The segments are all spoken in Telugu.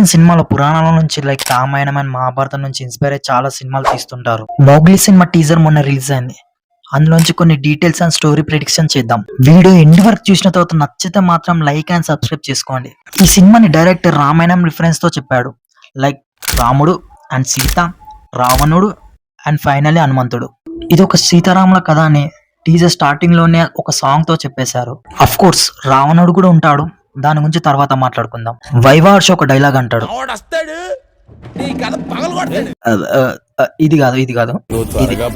ఇండియన్ సినిమాలో పురాణాల నుంచి లైక్ రామాయణం అండ్ మహాభారతం నుంచి ఇన్స్పైర్ అయ్యి చాలా సినిమాలు తీస్తుంటారు. మోగ్లీ సినిమా టీజర్ మొన్న రిలీజ్ అయింది. అందులోంచి కొన్ని డీటెయిల్స్ అండ్ స్టోరీ ప్రిడిక్షన్ చేద్దాం. వీడియో ఎండ్ వరకు చూసిన తర్వాత నచ్చితే మాత్రం లైక్ అండ్ సబ్స్క్రైబ్ చేసుకోండి. ఈ సినిమాని డైరెక్టర్ రామాయణం రిఫరెన్స్ తో చెప్పాడు. లైక్ రాముడు అండ్ సీత, రావణుడు అండ్ ఫైనల్లీ హనుమంతుడు. ఇది ఒక సీతారాముల కథ అని టీజర్ స్టార్టింగ్ లోనే ఒక సాంగ్ తో చెప్పేశారు. అఫ్ కోర్స్ రావణుడు కూడా ఉంటాడు, దాని గురించి తర్వాత మాట్లాడుకుందాం. వైవార్ష ఒక డైలాగ్ అంటాడు, ఇది కాదు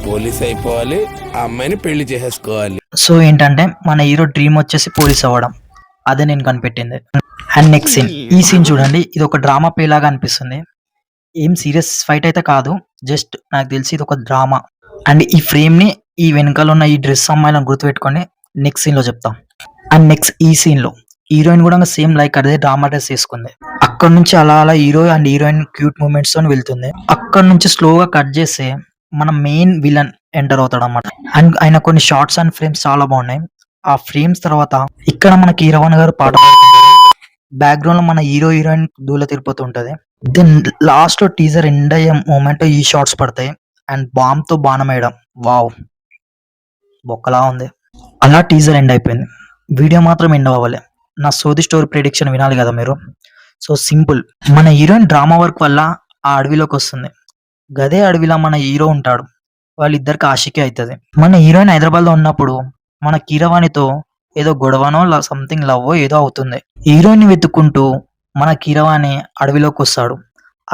పోలీస్ అయిపోవాలి, ఆ అమ్మాయిని పెళ్లి చేసేసుకోవాలి. సో ఏంటంటే మన హీరో డ్రీమ్ వచ్చేసి పోలీస్ అవ్వడం, అదే నేను కనిపెట్టింది. అండ్ నెక్స్ట్ సీన్, ఈ సీన్ చూడండి, ఇది ఒక డ్రామా ప్లే లాగా అనిపిస్తుంది. ఏం సీరియస్ ఫైట్ అయితే కాదు, జస్ట్ నాకు తెలిసి ఇది ఒక డ్రామా. అండ్ ఈ ఫ్రేమ్ ని, ఈ వెనకాల ఉన్న ఈ డ్రెస్ అమ్మాయిలను గుర్తుపెట్టుకొని నెక్స్ట్ సీన్ లో చెప్తాం. అండ్ నెక్స్ట్ ఈ సీన్ లో హీరోయిన్ కూడా సేమ్ లైక్ అదే డ్రామా డ్రెస్ వేసుకుంది. అక్కడ నుంచి అలా hero and heroine cute moments తో వెళ్తుంది. అక్కడ నుంచి స్లోగా కట్ చేస్తే మన మెయిన్ విలన్ ఎంటర్ అవుతాడు అన్నమాట. అండ్ ఆయన కొన్ని షార్ట్స్ అండ్ ఫ్రేమ్స్ చాలా బాగున్నాయి. ఆ ఫ్రేమ్స్ తర్వాత ఇక్కడ మన కీరవాణి గారు పాట పాడుతుంటారు, బ్యాక్గ్రౌండ్ లో మన హీరో హీరోయిన్ దూల తిరిపోతూ ఉంటది. దెన్ లాస్ట్ లో టీజర్ ఎండ్ అయ్యే మూమెంట్ ఈ షార్ట్స్ పడతాయి అండ్ బాంబ్ తో బాణం వేయడం, వావ్ బొక్కలా ఉంది. అలా టీజర్ ఎండ్ అయిపోయింది. వీడియో మాత్రం ఎండ్ అవ్వాలి. నా సోది స్టోరీ ప్రిడిక్షన్ వినాలి కదా మీరు. సో సింపుల్, మన హీరోయిన్ డ్రామా వర్క్ వల్ల ఆ అడవిలోకి వస్తుంది. గదే అడవిలో మన హీరో ఉంటాడు, వాళ్ళిద్దరికి ఆశికే అవుతుంది. మన హీరోయిన్ హైదరాబాద్ లో ఉన్నప్పుడు మన కీరవాణితో ఏదో గొడవనో సంథింగ్ లవ్ ఏదో అవుతుంది. హీరోయిన్ వెతుక్కుంటూ మన కీరవాణి అడవిలోకి వస్తాడు,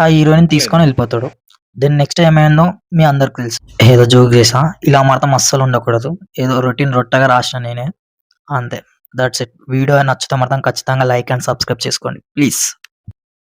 ఆ హీరోయిన్ తీసుకొని వెళ్ళిపోతాడు. దెన్ నెక్స్ట్ ఏమైందో మీ అందరికి తెలుసు. ఏదో జోక్ చేసా, ఇలా మాత్రం అస్సలు ఉండకూడదు, ఏదో రొటీన్ రొట్టగా రాసిన నేనే, అంతే. That's it. వీడియో నచ్చితే మాత్రం ఖచ్చితంగా లైక్ అండ్ సబ్స్క్రైబ్ చేసుకోండి ప్లీజ్.